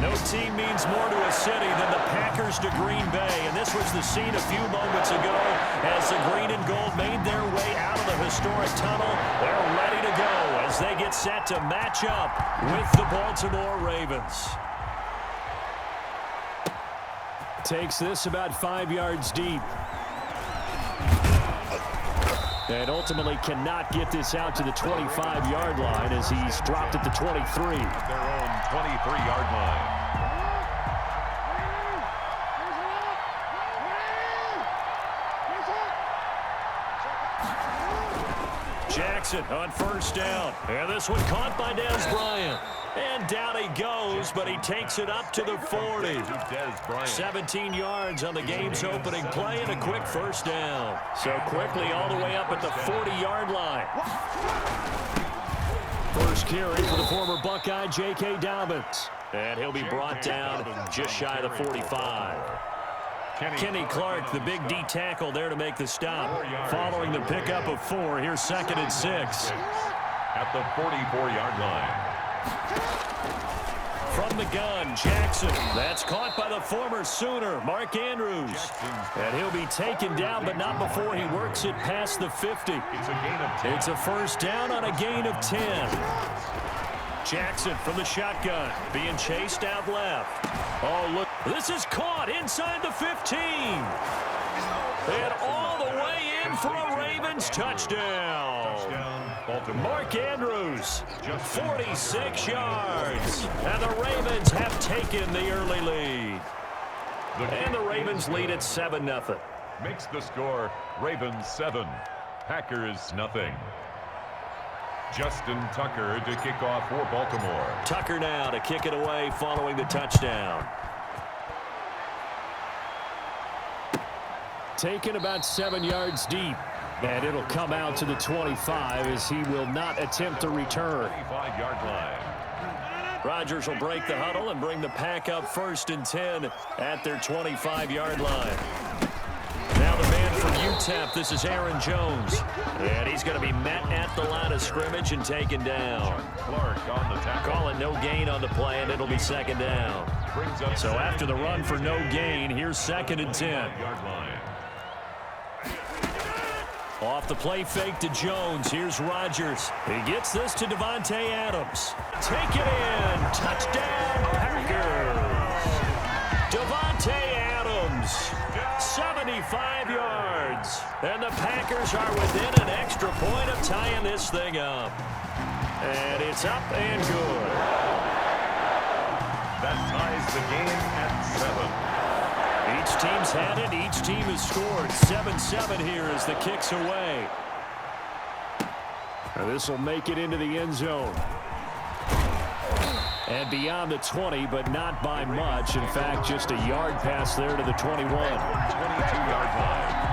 No team means more to a city than the Packers to Green Bay, and this was the scene a few moments ago as the green and gold made their way out of the historic tunnel. They're ready to go as they get set to match up with the Baltimore Ravens. Takes this about 5 yards deep. And ultimately cannot get this out to the 25-yard line as he's dropped at the 23. At their own 23-yard line. Jackson on first down. And this one caught by Dez Bryant. And down he goes, but he takes it up to the 40. 17 yards on the game's opening play and a quick first down. So quickly all the way up at the 40-yard line. First carry for the former Buckeye, J.K. Dobbins. And he'll be brought down just shy of the 45. Kenny Clark, the big D tackle there to make the stop. Following the pickup of 4, here's 2nd and 6. At the 44-yard line. From the gun, Jackson. That's caught by the former Sooner, Mark Andrews. And he'll be taken down, but not before he works it past the 50. It's a first down on a gain of 10. Jackson from the shotgun, being chased out left. Oh, look. This is caught inside the 15. And all the way in for a Ravens touchdown. Mark Andrews, 46 yards. And the Ravens have taken the early lead. And the Ravens lead at 7-0. Makes the score Ravens 7, Packers nothing. Justin Tucker to kick off for Baltimore. Tucker now to kick it away following the touchdown. Taken about 7 yards deep. And it'll come out to the 25 as he will not attempt to return. 25-yard line. Rodgers will break the huddle and bring the pack up 1st and 10 at their 25-yard line. Now the man from UTEP, this is Aaron Jones. And he's going to be met at the line of scrimmage and taken down. Clark on the tackle. Calling no gain on the play, and it'll be 2nd down. So after the run for no gain, here's 2nd and 10. Yard line. Off the play fake to Jones. Here's Rodgers. He gets this to Davante Adams. Take it in. Touchdown, Packers. Davante Adams, 75 yards. And the Packers are within an extra point of tying this thing up. And it's up and good. That ties the game at 7. Each team's had it. Each team has scored. 7-7 here as the kick's away. This will make it into the end zone. And beyond the 20, but not by much. In fact, just a yard pass there to the 21. 22-yard line.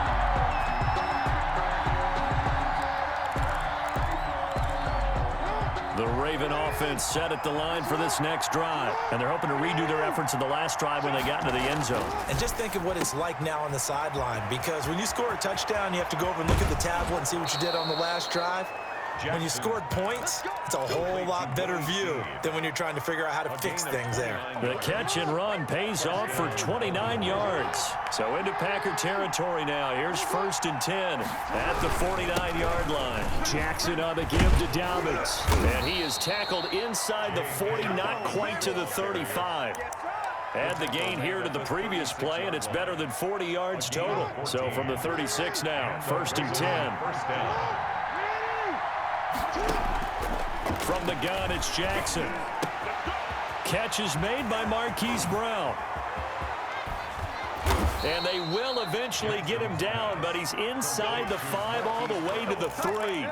The Raven offense set at the line for this next drive. And they're hoping to redo their efforts in the last drive when they got into the end zone. And just think of what it's like now on the sideline. Because when you score a touchdown, you have to go over and look at the tablet and see what you did on the last drive. When you scored points, it's a whole lot better view than when you're trying to figure out how to fix things there. The catch and run pays off for 29 yards. So into Packer territory now. Here's 1st and 10 at the 49-yard line. Jackson on the give to Dobbins. And he is tackled inside the 40, not quite to the 35. Add the gain here to the previous play, and it's better than 40 yards total. So from the 36 now, 1st and 10. First down. From the gun, it's Jackson. Catch is made by Marquise Brown. And they will eventually get him down, but he's inside the 5 all the way to the 3.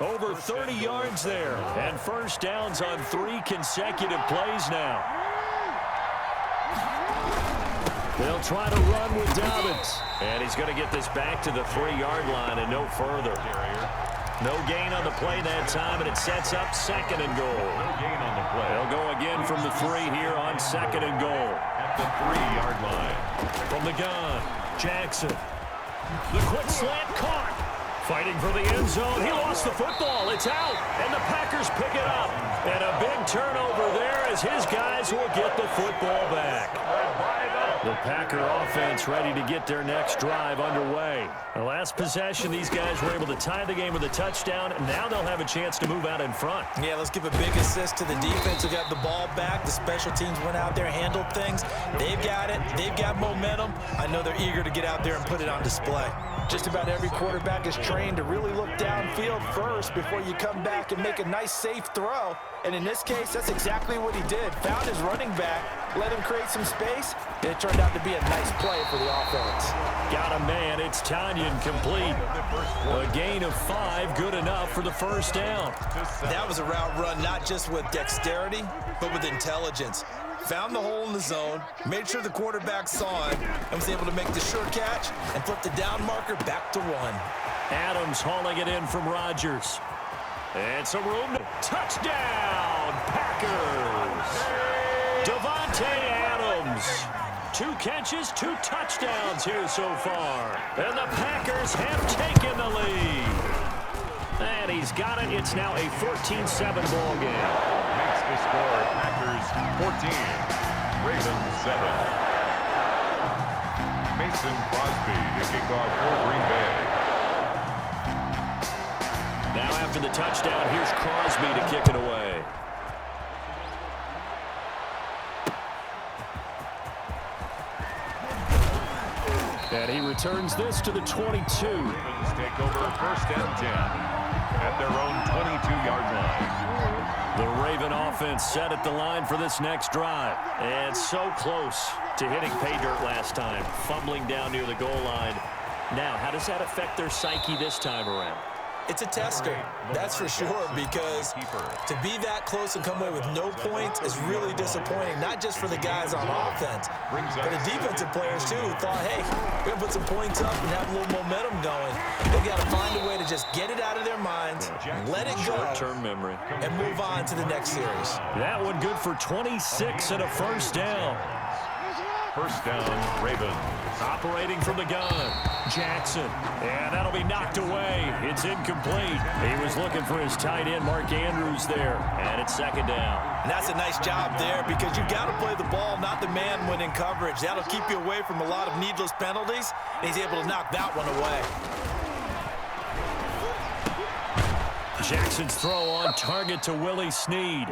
Over 30 yards there. And first downs on 3 consecutive plays now. They'll try to run with Dobbins. And he's going to get this back to the 3-yard line and no further. No gain on the play that time, and it sets up 2nd and goal. No gain on the play. They'll go again from the 3 here on 2nd and goal. At the 3-yard line. From the gun, Jackson. The quick slant caught. Fighting for the end zone. He lost the football. It's out, and the Packers pick it up. And a big turnover there as his guys will get the football back. The Packer offense ready to get their next drive underway. The last possession, these guys were able to tie the game with a touchdown, and now they'll have a chance to move out in front. Yeah, let's give a big assist to the defense who got the ball back. The special teams went out there, handled things. They've got it. They've got momentum. I know they're eager to get out there and put it on display. Just about every quarterback is trained to really look downfield first before you come back and make a nice, safe throw. And in this case, that's exactly what he did. Found his running back, let him create some space, and it turned out to be a nice play for the offense. Got a man. It's Tanyan complete. A gain of 5, good enough for the first down. That was a route run not just with dexterity, but with intelligence. Found the hole in the zone, made sure the quarterback saw it, and was able to make the sure catch and flip the down marker back to 1. Adams hauling it in from Rodgers. And some room. Touchdown, Packers. Davante Adams. 2 catches, 2 touchdowns here so far. And the Packers have taken the lead. And he's got it. It's now a 14-7 ball game. Makes the score Packers 14, Ravens 7. Mason Crosby to kick off for Green Bay. Now after the touchdown, here's Crosby to kick it away. And he returns this to the 22. Ravens take over 1st and 10 at their own 22-yard line. The Raven offense set at the line for this next drive. And so close to hitting pay dirt last time, fumbling down near the goal line. Now, how does that affect their psyche this time around? It's a tester, that's for sure, because to be that close and come away with no points is really disappointing, not just for the guys on offense, but the defensive players, too, who thought, hey, we're going to put some points up and have a little momentum going. They've got to find a way to just get it out of their minds, let it go, short-term memory, and move on to the next series. That one good for 26 and a first down. First down, Ravens. Operating from the gun, Jackson. And that'll be knocked away. It's incomplete. He was looking for his tight end, Mark Andrews, there. And it's 2nd down. And that's a nice job there because you've got to play the ball, not the man when in coverage. That'll keep you away from a lot of needless penalties. And he's able to knock that one away. Jackson's throw on target to Willie Snead.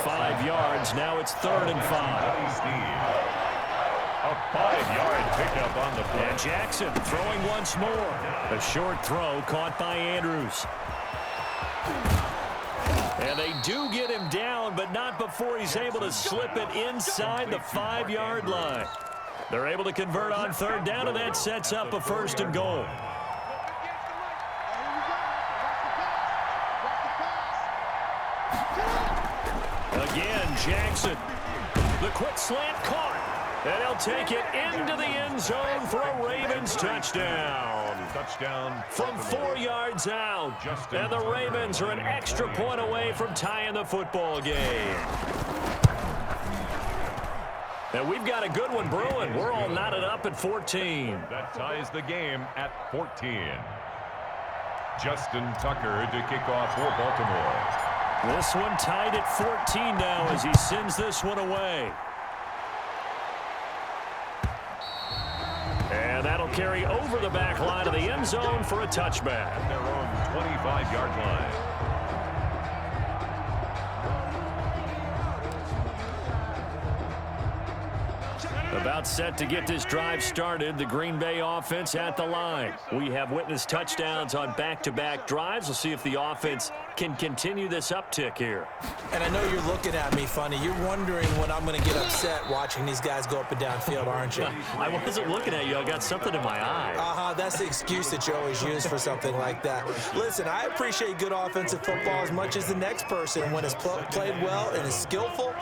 5 yards. Now it's 3rd and 5. A 5-yard pickup on the play. And Jackson throwing once more. A short throw caught by Andrews. And they do get him down, but not before he's able to slip it inside the 5-yard line. They're able to convert on 3rd down, and that sets up a 1st and goal. Again, Jackson. The quick slant caught. And he'll take it into the end zone for a Ravens touchdown. Touchdown from 4 yards out. And the Ravens are an extra point away from tying the football game. And we've got a good one brewing. We're all knotted up at 14. That ties the game at 14. Justin Tucker to kick off for Baltimore. This one tied at 14 now as he sends this one away. And that'll carry over the back line of the end zone for a touchback. At their own 25-yard line. About set to get this drive started. The Green Bay offense at the line. We have witnessed touchdowns on back-to-back drives. We'll see if the offense can continue this uptick here. And I know you're looking at me funny. You're wondering when I'm going to get upset watching these guys go up and down field, aren't you? I wasn't looking at you. I got something in my eye. That's the excuse that you always use for something like that. Listen, I appreciate good offensive football as much as the next person. When it's played well and is skillful,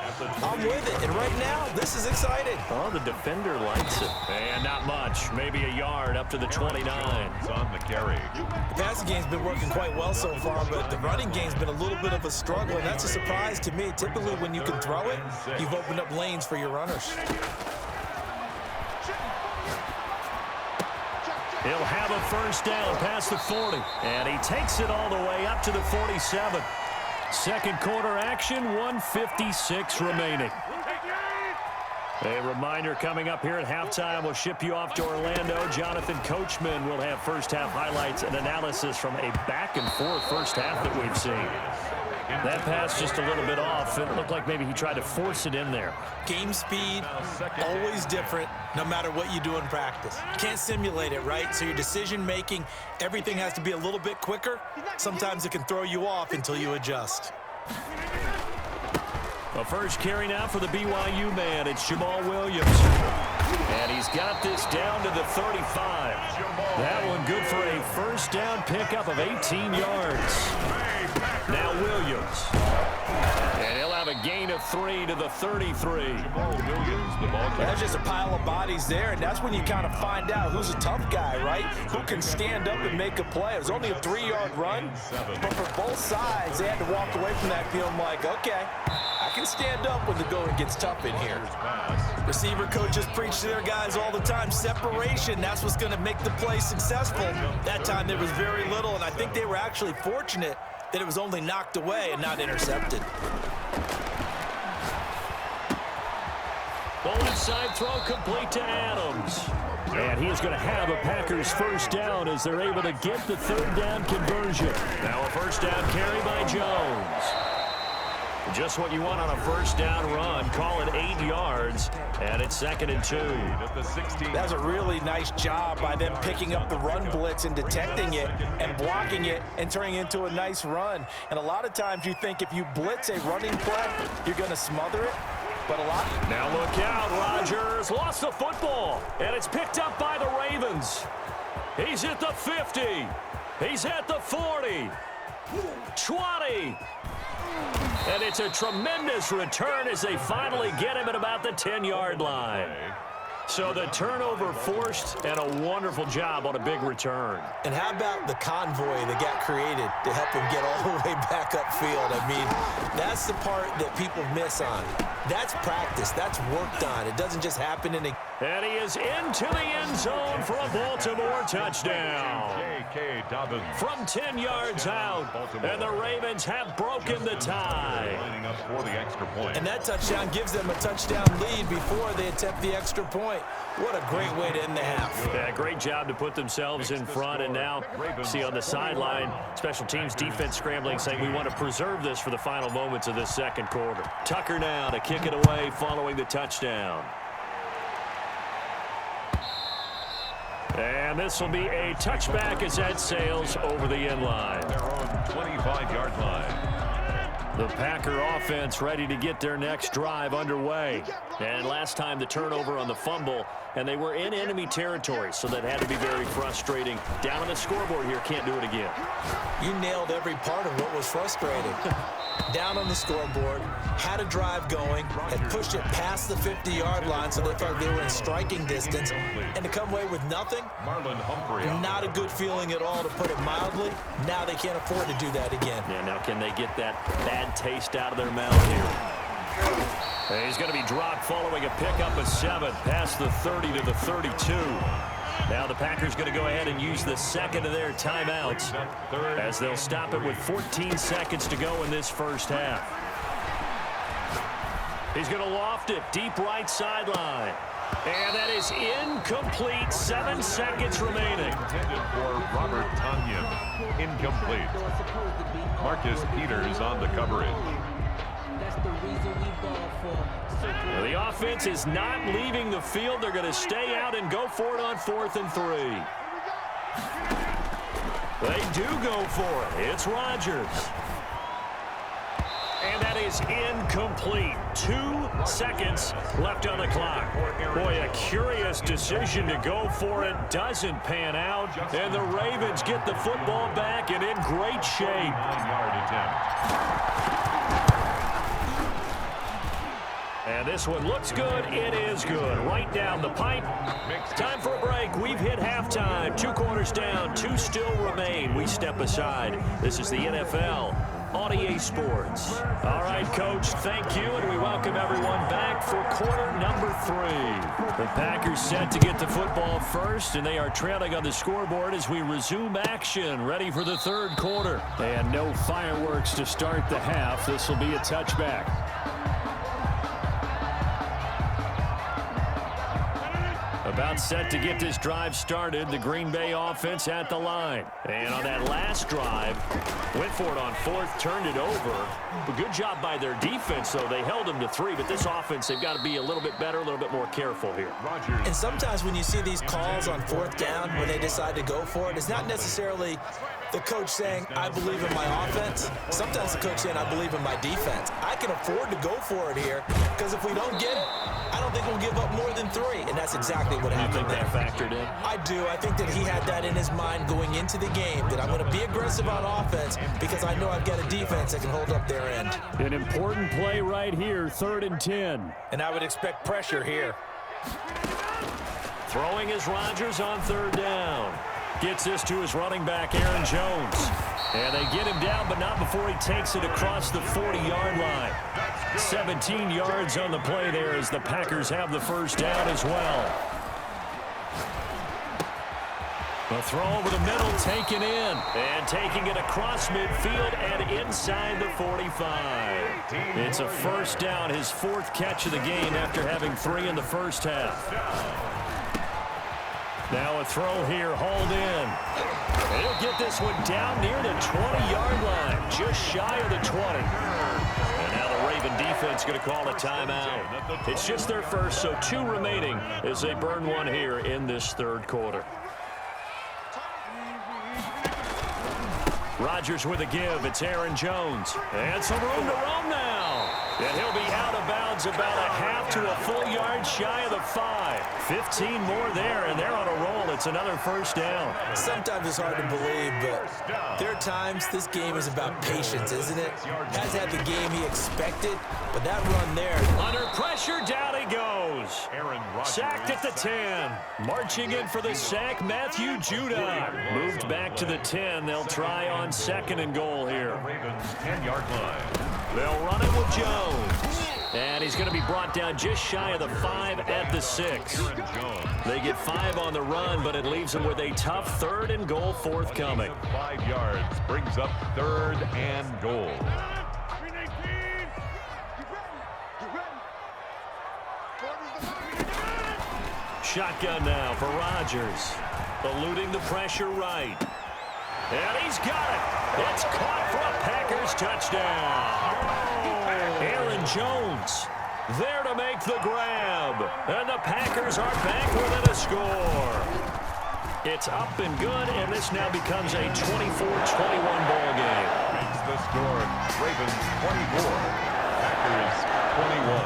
I'm with it. And right now, this is exciting. Oh, the defender likes it. And not much. Maybe a yard up to the 29. It's on the carry. The passing game's been working quite well so far, but the running game's been a little bit of a struggle, and that's a surprise to me. Typically, when you can throw it, you've opened up lanes for your runners. He'll have a first down past the 40. And he takes it all the way up to the 47. Second quarter action, 1:56 remaining. A reminder coming up here at halftime. We'll ship you off to Orlando. Jonathan Coachman will have first-half highlights and analysis from a back-and-forth first half that we've seen. That pass just a little bit off. It looked like maybe he tried to force it in there. Game speed, always different, no matter what you do in practice. You can't simulate it, right? So your decision-making, everything has to be a little bit quicker. Sometimes it can throw you off until you adjust. The first carry now for the BYU man. It's Jamal Williams. And he's got this down to the 35. That one good for a first down pickup of 18 yards. Now Williams. And he'll have a gain of 3 to the 33. That's just a pile of bodies there, and that's when you kind of find out who's a tough guy, right? Who can stand up and make a play. It was only a 3-yard run, but for both sides, they had to walk away from that feeling like, okay, I can stand up when the going gets tough in here. Receiver coaches preach to their guys all the time. Separation, that's what's going to make the play successful. That time there was very little, and I think they were actually fortunate that it was only knocked away and not intercepted. The left side throw complete to Adams. And he is going to have a Packers first down as they're able to get the third down conversion. Now a first down carry by Jones. Just what you want on a first down run. Call it 8 yards, and it's 2nd and 2. That's a really nice job by them picking up the run blitz and detecting it and blocking it and turning it into a nice run. And a lot of times you think if you blitz a running play, you're going to smother it. But a lot. Now look out, Rodgers lost the football, and it's picked up by the Ravens. He's at the 50. He's at the 40. 20. And it's a tremendous return as they finally get him at about the 10-yard line. So the turnover forced, and a wonderful job on a big return. And how about the convoy that got created to help him get all the way back upfield? I mean, that's the part that people miss on. That's practice. That's worked on. It doesn't just happen in a... And he is into the end zone for a Baltimore touchdown. From 10 yards out, and the Ravens have broken the tie. And that touchdown gives them a touchdown lead before they attempt the extra point. What a great way to end the half. Yeah, great job to put themselves in front, and now see on the sideline, special teams defense scrambling, saying we want to preserve this for the final moments of this second quarter. Tucker now to kick it away following the touchdown. And this will be a touchback as that sails over the end line. Their own 25-yard line. The Packer offense ready to get their next drive underway. And last time the turnover on the fumble, and they were in enemy territory, so that had to be very frustrating. Down on the scoreboard here, can't do it again. You nailed every part of what was frustrating. Down on the scoreboard, had a drive going, had pushed it past the 50-yard line so they felt they were in striking distance, and to come away with nothing, not a good feeling at all, to put it mildly. Now they can't afford to do that again. Yeah, now can they get that bad taste out of their mouth here? And he's going to be dropped following a pickup of 7 past the 30 to the 32. Now the Packers going to go ahead and use the second of their timeouts as they'll stop it with 14 seconds to go in this first half. He's going to loft it deep right sideline. And that is incomplete. 7 seconds remaining. Intended for Robert Tonyan. Incomplete. Marcus Peters on the coverage. The offense is not leaving the field. They're going to stay out and go for it on 4th and 3. They do go for it. It's Rodgers. And that is incomplete. 2 seconds left on the clock. Boy, a curious decision to go for it. Doesn't pan out. And the Ravens get the football back and in great shape. 9-yard attempt. And this one looks good. It is good. Right down the pipe. Time for a break. We've hit halftime. 2 quarters down. 2 still remain. We step aside. This is the NFL on EA Sports. All right, Coach, thank you, and we welcome everyone back for quarter number 3. The Packers set to get the football first, and they are trailing on the scoreboard as we resume action, ready for the third quarter. And no fireworks to start the half. This will be a touchback. About set to get this drive started, the Green Bay offense at the line. And on that last drive, went for it on 4th, turned it over. But good job by their defense, though. They held them to 3, but this offense, they've got to be a little bit better, a little bit more careful here. And sometimes when you see these calls on 4th down, when they decide to go for it, it's not necessarily the coach saying, I believe in my offense. Sometimes the coach saying, I believe in my defense. I can afford to go for it here, because if we don't get it, I don't think we'll give up more than 3, and that's exactly what happened there. You think that factored in? I do. I think that he had that in his mind going into the game, that I'm going to be aggressive on offense because I know I've got a defense that can hold up their end. An important play right here, 3rd and 10. And I would expect pressure here. Throwing is Rodgers on 3rd down. Gets this to his running back, Aaron Jones. And they get him down, but not before he takes it across the 40-yard line. 17 yards on the play there as the Packers have the first down as well. The throw over the middle, taken in. And taking it across midfield and inside the 45. It's a first down, his 4th catch of the game after having 3 in the first half. Now a throw here, hauled in. And he'll get this one down near the 20-yard line, just shy of the 20. And now the Raven defense going to call a timeout. It's just their first, so 2 remaining as they burn 1 here in this 3rd quarter. Rodgers with a give. It's Aaron Jones. And some room to roam now. And he'll be out of bounds about a half to a full yard shy of the 5. 15 more there, and they're on a roll. It's another first down. Sometimes it's hard to believe, but there are times this game is about patience, isn't it? Has had the game he expected, but that run there. Under pressure, down he goes. Sacked at the 10. Marching in for the sack, Matthew Judah. Moved back to the 10. They'll try on 2nd and goal here. Ravens 10-yard line. They'll run it with Jones. And he's going to be brought down just shy of the 5 at the 6. They get 5 on the run, but it leaves them with a tough 3rd and goal forthcoming. 5 yards brings up 3rd and goal. Shotgun now for Rodgers. Eluding the pressure right. And he's got it. It's caught for a Packers touchdown. Aaron Jones there to make the grab. And the Packers are back within a score. It's up and good, and this now becomes a 24-21 ball game. Makes the score Ravens 24, Packers 21.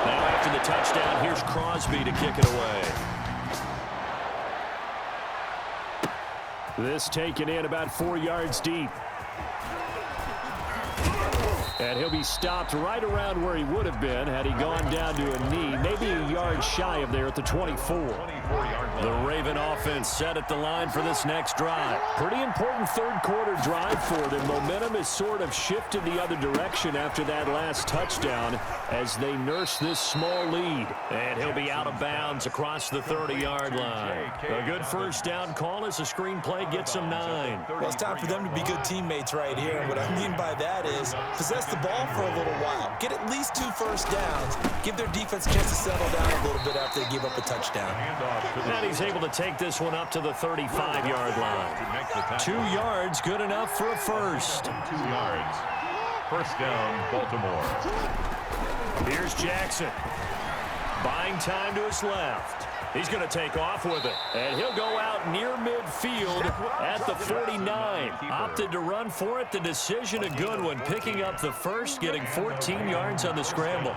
Now after the touchdown, here's Crosby to kick it away. This taken in about 4 yards deep. And he'll be stopped right around where he would have been had he gone down to a knee, maybe a yard shy of there at the 24. The Raven offense set at the line for this next drive. Pretty important 3rd quarter drive for them. Momentum has sort of shifted the other direction after that last touchdown as they nurse this small lead. And he'll be out of bounds across the 30-yard line. A good first down call as the screenplay gets them 9. Well, it's time for them to be good teammates right here. And what I mean by that is possess the ball for a little while. Get at least 2 first downs. Give their defense a chance to settle down a little bit after they give up a touchdown. And he's able to take this one up to the 35-yard line. 2 yards, good enough for a first. 2 yards. First down, Baltimore. Here's Jackson. Buying time to his left. He's going to take off with it. And he'll go out near midfield at the 49. Opted to run for it. The decision a good one. Picking up the first, getting 14 yards on the scramble.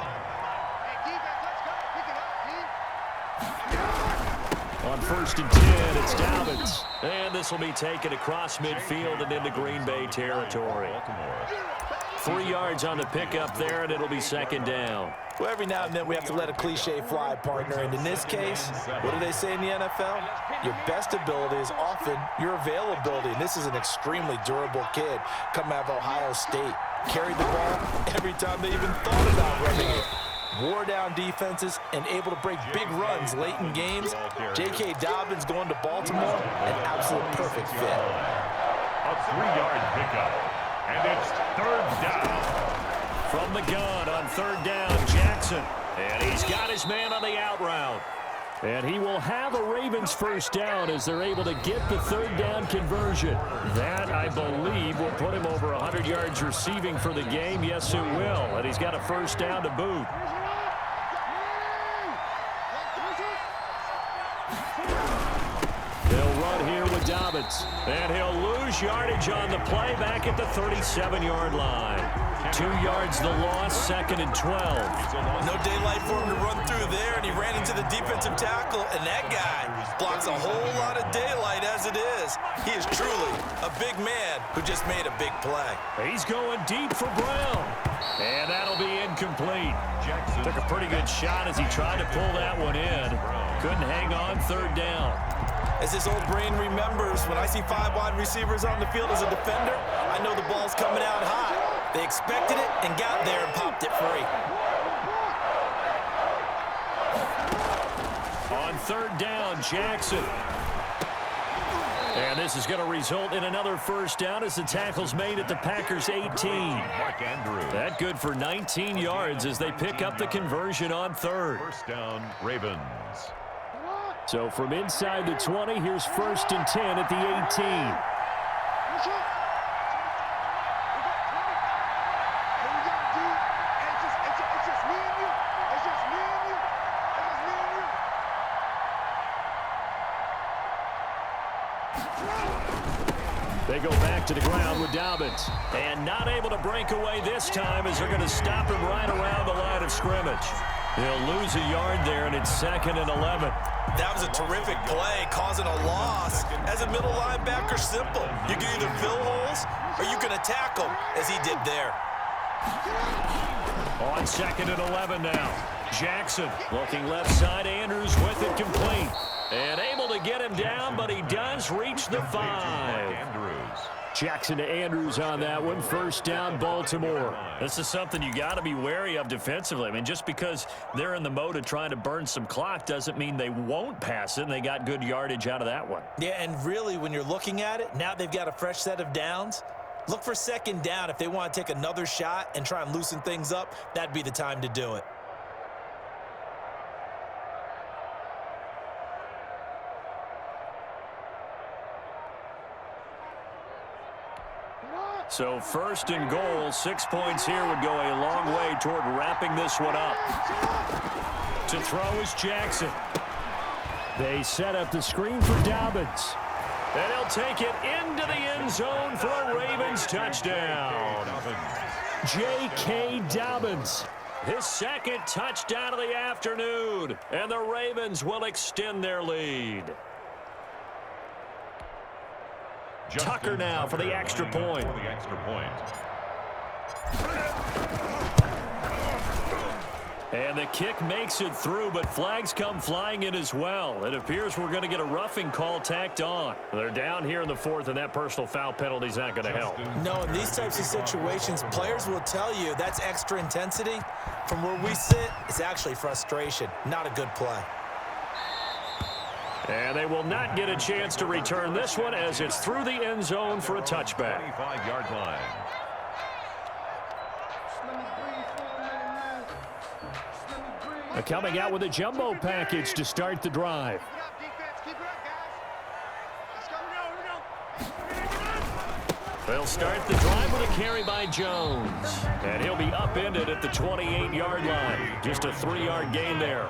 On 1st and 10, it's Dobbins. And this will be taken across midfield and into Green Bay territory. 3 yards on the pickup there, and it'll be second down. Well, every now and then we have to let a cliche fly, partner. And in this case, what do they say in the NFL? Your best ability is often your availability. And this is an extremely durable kid coming out of Ohio State. Carried the ball every time they even thought about running it. Wore down defenses and able to break big runs late in games. J.K. Dobbins going to Baltimore, an absolute perfect fit. A 3-yard pickup, and it's third down. From the gun on third down, Jackson. And he's got his man on the out route. And he will have a Ravens first down as they're able to get the third down conversion. That, I believe, will put him over 100 yards receiving for the game. Yes, it will. And he's got a first down to boot. They'll run here with Dobbins. And he'll lose yardage on the play back at the 37-yard line. 2 yards the loss, 2nd and 12. No daylight for him to run through there, and he ran into the defensive tackle, and that guy blocks a whole lot of daylight as it is. He is truly a big man who just made a big play. He's going deep for Brown, and that'll be incomplete. Took a pretty good shot as he tried to pull that one in. Couldn't hang on, third down. As his old brain remembers, when I see 5 wide receivers on the field as a defender, I know the ball's coming out hot. They expected it and got there and popped it free. On third down, Jackson. And this is going to result in another first down as the tackle's made at the Packers' 18. That good for 19 yards as they pick up the conversion on third. First down, Ravens. So from inside the 20, here's 1st and 10 at the 18. They go back to the ground with Dobbins. And not able to break away this time as they're going to stop him right around the line of scrimmage. He'll lose a yard there, and it's 2nd and 11. That was a terrific play, causing a loss. As a middle linebacker, simple. You can either fill holes or you can attack them, as he did there. On 2nd and 11 now. Jackson looking left side. Andrews with it complete. And able to get him down, but he does reach the 5. Jackson to Andrews on that one. First down, Baltimore. This is something you got to be wary of defensively. I mean, just because they're in the mode of trying to burn some clock doesn't mean they won't pass it, and they got good yardage out of that one. Yeah, and really, when you're looking at it, now they've got a fresh set of downs. Look for second down. If they want to take another shot and try and loosen things up, that'd be the time to do it. So 1st and goal, 6 points here would go a long way toward wrapping this one up. To throw is Jackson. They set up the screen for Dobbins. And he'll take it into the end zone for a Ravens touchdown. J.K. Dobbins, his 2nd touchdown of the afternoon. And the Ravens will extend their lead. Tucker now for the extra point. And the kick makes it through, but flags come flying in as well. It appears we're going to get a roughing call tacked on. They're down here in the 4th, and that personal foul penalty is not going to help. No, in these types of situations, players will tell you that's extra intensity. From where we sit, it's actually frustration. Not a good play. And they will not get a chance to return this one as it's through the end zone for a touchback. 25-yard line. Coming out with a jumbo package to start the drive. They'll start the drive with a carry by Jones. And he'll be upended at the 28-yard line. Just a 3-yard gain there.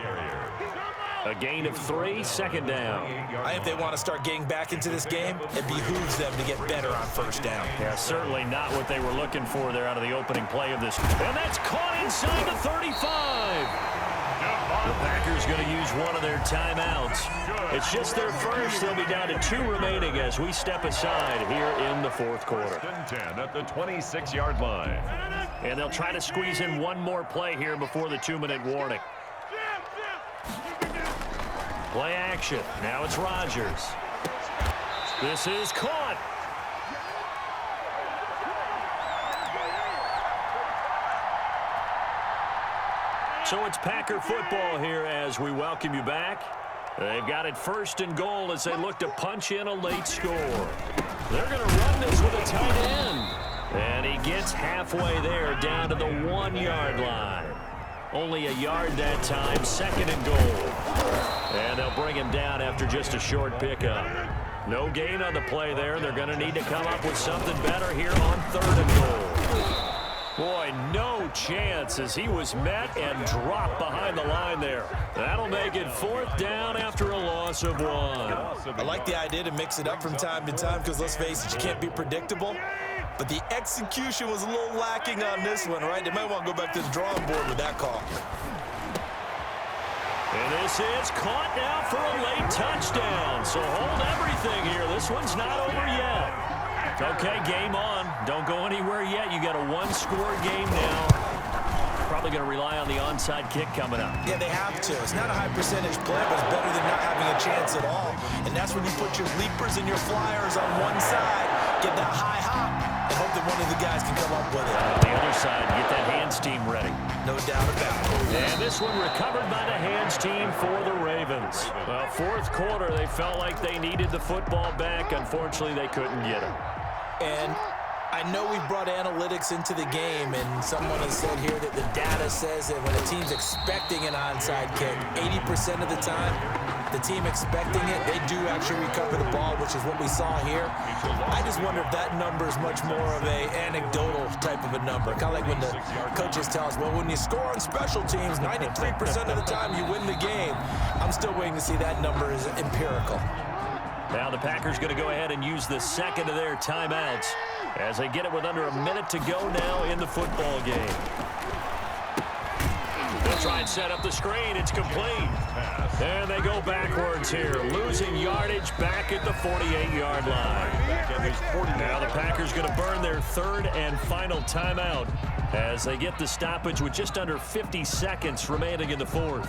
A gain of 3, 2nd down. I think they want to start getting back into this game. It behooves them to get better on first down. Yeah, certainly not what they were looking for there out of the opening play of this. And that's caught inside the 35. The Packers going to use one of their timeouts. It's just their first. They'll be down to 2 remaining as we step aside here in the fourth quarter. 10 at the 26-yard line. And they'll try to squeeze in one more play here before the 2-minute warning. Play action. Now it's Rodgers. This is caught. So it's Packer football here as we welcome you back. They've got it 1st and goal as they look to punch in a late score. They're going to run this with a tight end. And he gets halfway there down to the 1-yard line. Only a yard that time, 2nd and goal. And they'll bring him down after just a short pickup. No gain on the play there. They're going to need to come up with something better here on 3rd and goal. Boy, no chance as he was met and dropped behind the line there. That'll make it 4th down after a loss of 1. I like the idea to mix it up from time to time because, let's face it, you can't be predictable. But the execution was a little lacking on this one, right? They might want to go back to the drawing board with that call. And this is caught now for a late touchdown. So hold everything here. This one's not over yet. Okay, game on. Don't go anywhere yet. You got a 1-score game now. Probably going to rely on the onside kick coming up. Yeah, they have to. It's not a high percentage play, but it's better than not having a chance at all. And that's when you put your leapers and your flyers on one side, get that high hop, and hope that one of the guys can come up with it. On the other side, get that hands team ready. No doubt about it. And this one recovered by the hands team for the Ravens. Well, 4th quarter, they felt like they needed the football back. Unfortunately, they couldn't get it. And I know we brought analytics into the game, and someone has said here that the data says that when a team's expecting an onside kick, 80% of the time, the team expecting it, they do actually recover the ball, which is what we saw here. I just wonder if that number is much more of a anecdotal type of a number. Kind of like when the coaches tell us, well, when you score on special teams, 93% of the time you win the game. I'm still waiting to see that number is empirical. Now the Packers going to go ahead and use the 2nd of their timeouts as they get it with under a minute to go now in the football game. They'll try and set up the screen. It's complete. And they go backwards here, losing yardage back at the 48-yard line. Now the Packers going to burn their 3rd and final timeout as they get the stoppage with just under 50 seconds remaining in the 4th.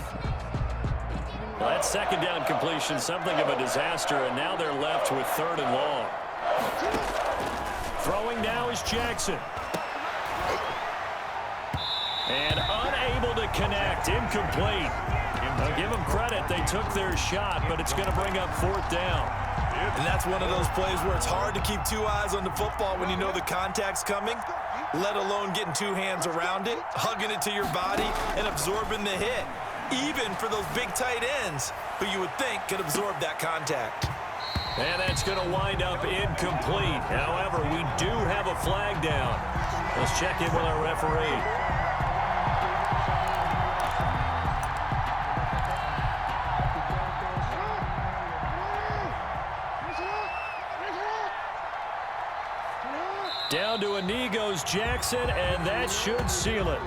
Well, that 2nd down completion, something of a disaster, and now they're left with 3rd and long. Throwing now is Jackson. And unable to connect, incomplete. Now give them credit, they took their shot, but it's going to bring up 4th down. And that's one of those plays where it's hard to keep 2 eyes on the football when you know the contact's coming, let alone getting 2 hands around it, hugging it to your body, and absorbing the hit. Even for those big tight ends who you would think could absorb that contact. And that's going to wind up incomplete. However, we do have a flag down. Let's check in with our referee. Down to a knee goes Jackson, and that should seal it.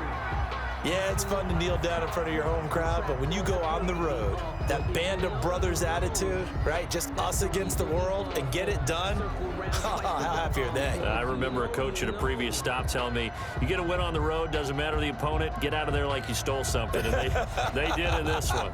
Yeah, it's fun to kneel down in front of your home crowd, but when you go on the road, that band of brothers attitude, right? Just us against the world and get it done. How happy are they? I remember a coach at a previous stop telling me, you get a win on the road, doesn't matter the opponent, get out of there like you stole something. And they did in this one.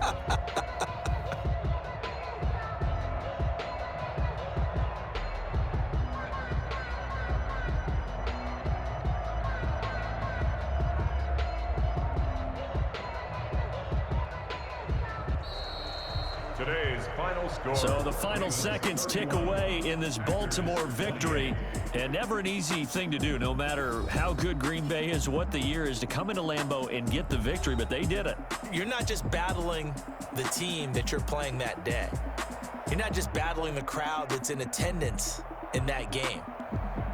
Today's final score. So the final seconds tick away in this Baltimore victory. And never an easy thing to do, no matter how good Green Bay is, what the year is, to come into Lambeau and get the victory, but they did it. You're not just battling the team that you're playing that day. You're not just battling the crowd that's in attendance in that game.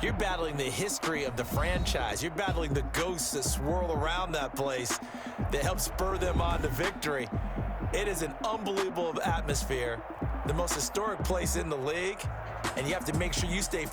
You're battling the history of the franchise. You're battling the ghosts that swirl around that place that help spur them on to victory. It is an unbelievable atmosphere, the most historic place in the league, and you have to make sure you stay